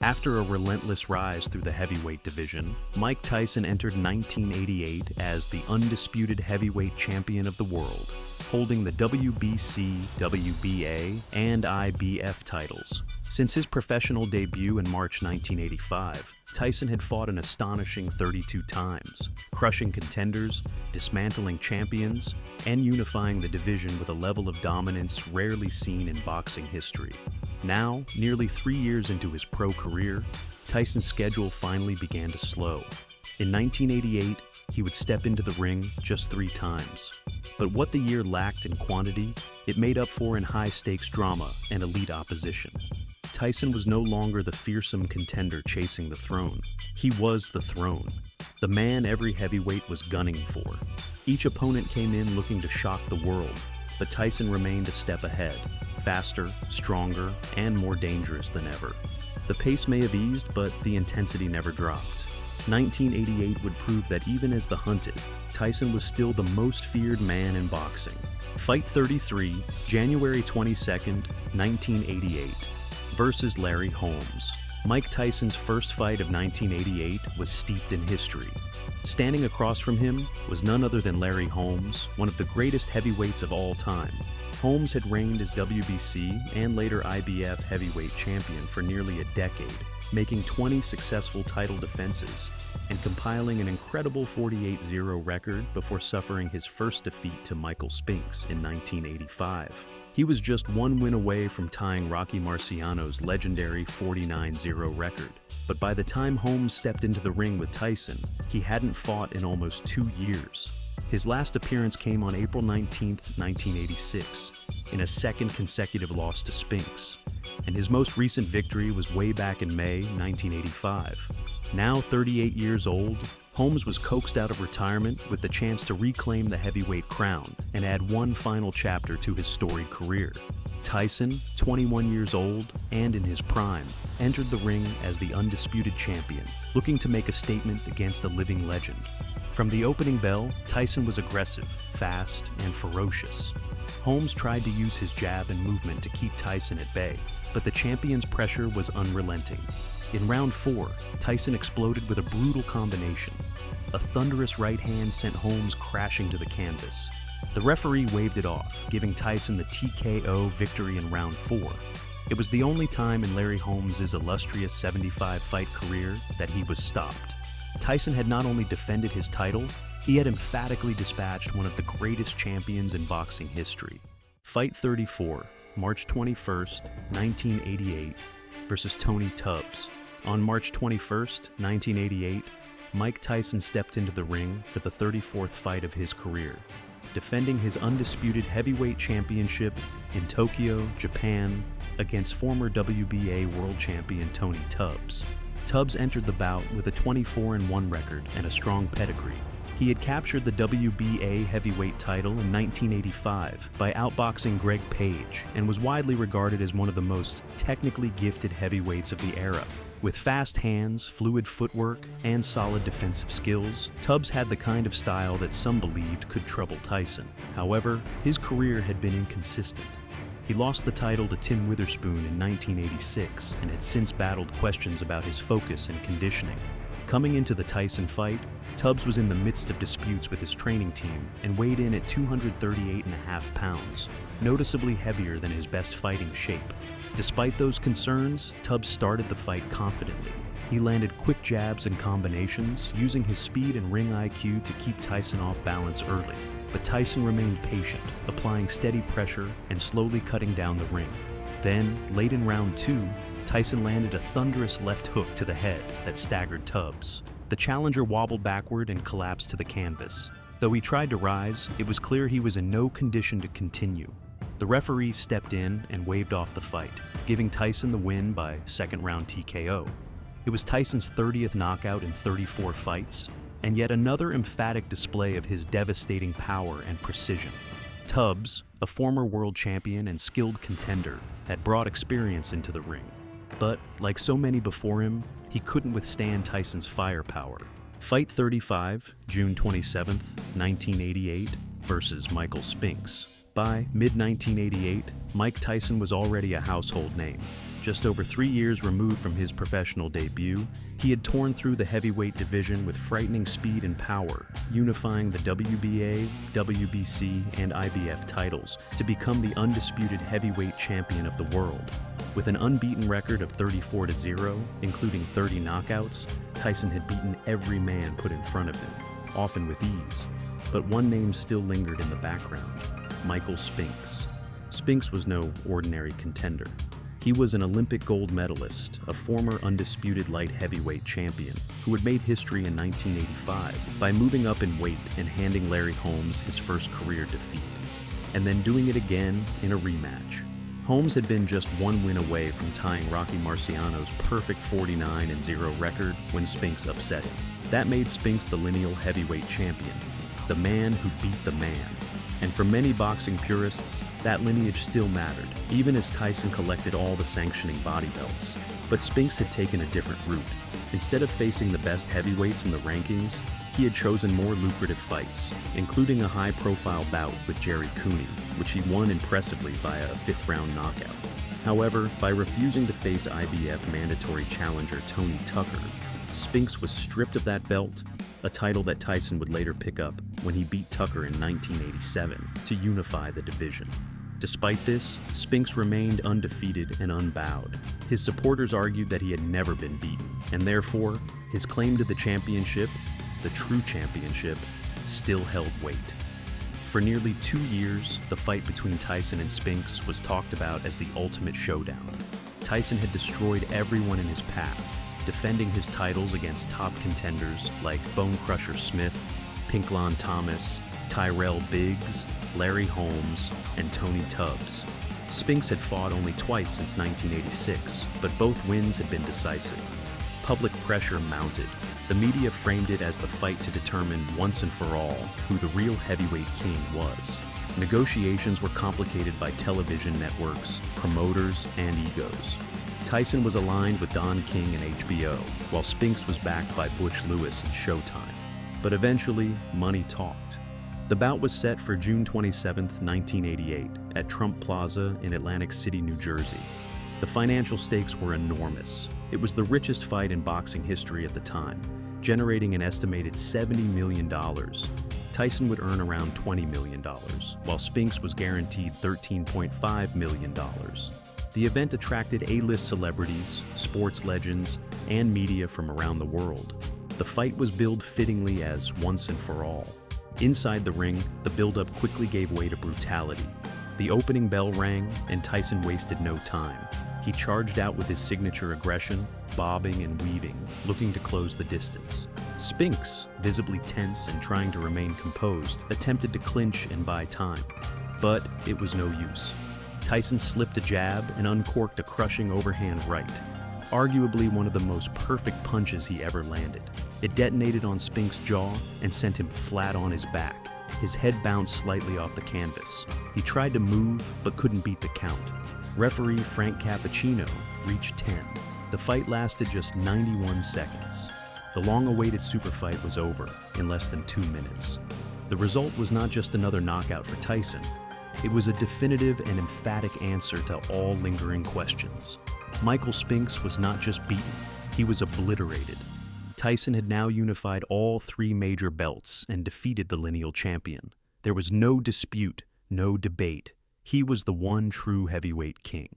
After a relentless rise through the heavyweight division, Mike Tyson entered 1988 as the undisputed heavyweight champion of the world, holding the WBC, WBA, and IBF titles. Since his professional debut in March 1985, Tyson had fought an astonishing 32 times, crushing contenders, dismantling champions, and unifying the division with a level of dominance rarely seen in boxing history. Now, nearly 3 years into his pro career, Tyson's schedule finally began to slow. In 1988, he would step into the ring just 3 times. But what the year lacked in quantity, it made up for in high-stakes drama and elite opposition. Tyson was no longer the fearsome contender chasing the throne. He was the throne, the man every heavyweight was gunning for. Each opponent came in looking to shock the world, but Tyson remained a step ahead, faster, stronger, and more dangerous than ever. The pace may have eased, but the intensity never dropped. 1988 would prove that even as the hunted, Tyson was still the most feared man in boxing. Fight 33, January 22nd, 1988. Versus Larry Holmes. Mike Tyson's first fight of 1988 was steeped in history. Standing across from him was none other than Larry Holmes, one of the greatest heavyweights of all time. Holmes had reigned as WBC and later IBF heavyweight champion for nearly a decade, making 20 successful title defenses and compiling an incredible 48-0 record before suffering his first defeat to Michael Spinks in 1985. He was just 1 win away from tying Rocky Marciano's legendary 49-0 record. But by the time Holmes stepped into the ring with Tyson, he hadn't fought in almost 2 years. His last appearance came on April 19, 1986, in a second consecutive loss to Spinks, and his most recent victory was way back in May 1985. Now 38 years old, Holmes was coaxed out of retirement with the chance to reclaim the heavyweight crown and add one final chapter to his storied career. Tyson, 21 years old and in his prime, entered the ring as the undisputed champion, looking to make a statement against a living legend. From the opening bell, Tyson was aggressive, fast, and ferocious. Holmes tried to use his jab and movement to keep Tyson at bay, but the champion's pressure was unrelenting. In round 4, Tyson exploded with a brutal combination. A thunderous right hand sent Holmes crashing to the canvas. The referee waved it off, giving Tyson the TKO victory in round 4. It was the only time in Larry Holmes' illustrious 75-fight career that he was stopped. Tyson had not only defended his title, he had emphatically dispatched one of the greatest champions in boxing history. Fight 34, March 21st, 1988, versus Tony Tubbs. On March 21st, 1988, Mike Tyson stepped into the ring for the 34th fight of his career, defending his undisputed heavyweight championship in Tokyo, Japan, against former WBA world champion Tony Tubbs. Tubbs entered the bout with a 24-1 record and a strong pedigree. He had captured the WBA heavyweight title in 1985 by outboxing Greg Page and was widely regarded as one of the most technically gifted heavyweights of the era. With fast hands, fluid footwork, and solid defensive skills, Tubbs had the kind of style that some believed could trouble Tyson. However, his career had been inconsistent. He lost the title to Tim Witherspoon in 1986 and had since battled questions about his focus and conditioning. Coming into the Tyson fight, Tubbs was in the midst of disputes with his training team and weighed in at 238.5 pounds, noticeably heavier than his best fighting shape. Despite those concerns, Tubbs started the fight confidently. He landed quick jabs and combinations, using his speed and ring IQ to keep Tyson off balance early. But Tyson remained patient, applying steady pressure and slowly cutting down the ring. Then, late in round 2, Tyson landed a thunderous left hook to the head that staggered Tubbs. The challenger wobbled backward and collapsed to the canvas. Though he tried to rise, it was clear he was in no condition to continue. The referee stepped in and waved off the fight, giving Tyson the win by second-round TKO. It was Tyson's 30th knockout in 34 fights, and yet another emphatic display of his devastating power and precision. Tubbs, a former world champion and skilled contender, had brought experience into the ring. But, like so many before him, he couldn't withstand Tyson's firepower. Fight 35, June 27th, 1988, versus Michael Spinks. By mid-1988, Mike Tyson was already a household name. Just over 3 years removed from his professional debut, he had torn through the heavyweight division with frightening speed and power, unifying the WBA, WBC, and IBF titles to become the undisputed heavyweight champion of the world. With an unbeaten record of 34-0, including 30 knockouts, Tyson had beaten every man put in front of him, often with ease. But one name still lingered in the background: Michael Spinks. Spinks was no ordinary contender. He was an Olympic gold medalist, a former undisputed light heavyweight champion, who had made history in 1985 by moving up in weight and handing Larry Holmes his first career defeat, and then doing it again in a rematch. Holmes had been just one win away from tying Rocky Marciano's perfect 49-0 record when Spinks upset him. That made Spinks the lineal heavyweight champion, the man who beat the man. And for many boxing purists, that lineage still mattered, even as Tyson collected all the sanctioning body belts. But Spinks had taken a different route. Instead of facing the best heavyweights in the rankings, he had chosen more lucrative fights, including a high-profile bout with Jerry Cooney, which he won impressively via a fifth-round knockout. However, by refusing to face IBF mandatory challenger Tony Tucker, Spinks was stripped of that belt, a title that Tyson would later pick up when he beat Tucker in 1987 to unify the division. Despite this, Spinks remained undefeated and unbowed. His supporters argued that he had never been beaten, and therefore, his claim to the championship, the true championship, still held weight. For nearly 2 years, the fight between Tyson and Spinks was talked about as the ultimate showdown. Tyson had destroyed everyone in his path, defending his titles against top contenders like Bone Crusher Smith, Pinklon Thomas, Tyrell Biggs, Larry Holmes, and Tony Tubbs. Spinks had fought only twice since 1986, but both wins had been decisive. Public pressure mounted. The media framed it as the fight to determine once and for all who the real heavyweight king was. Negotiations were complicated by television networks, promoters, and egos. Tyson was aligned with Don King and HBO, while Spinks was backed by Butch Lewis and Showtime. But eventually, money talked. The bout was set for June 27, 1988, at Trump Plaza in Atlantic City, New Jersey. The financial stakes were enormous. It was the richest fight in boxing history at the time, generating an estimated $70 million. Tyson would earn around $20 million, while Spinks was guaranteed $13.5 million. The event attracted A-list celebrities, sports legends, and media from around the world. The fight was billed fittingly as once and for all. Inside the ring, the build-up quickly gave way to brutality. The opening bell rang, and Tyson wasted no time. He charged out with his signature aggression, bobbing and weaving, looking to close the distance. Spinks, visibly tense and trying to remain composed, attempted to clinch and buy time. But it was no use. Tyson slipped a jab and uncorked a crushing overhand right, arguably one of the most perfect punches he ever landed. It detonated on Spinks' jaw and sent him flat on his back. His head bounced slightly off the canvas. He tried to move, but couldn't beat the count. Referee Frank Cappuccino reached 10. The fight lasted just 91 seconds. The long-awaited super fight was over in less than 2 minutes. The result was not just another knockout for Tyson. It was a definitive and emphatic answer to all lingering questions. Michael Spinks was not just beaten, he was obliterated. Tyson had now unified all 3 major belts and defeated the lineal champion. There was no dispute, no debate. He was the one true heavyweight king.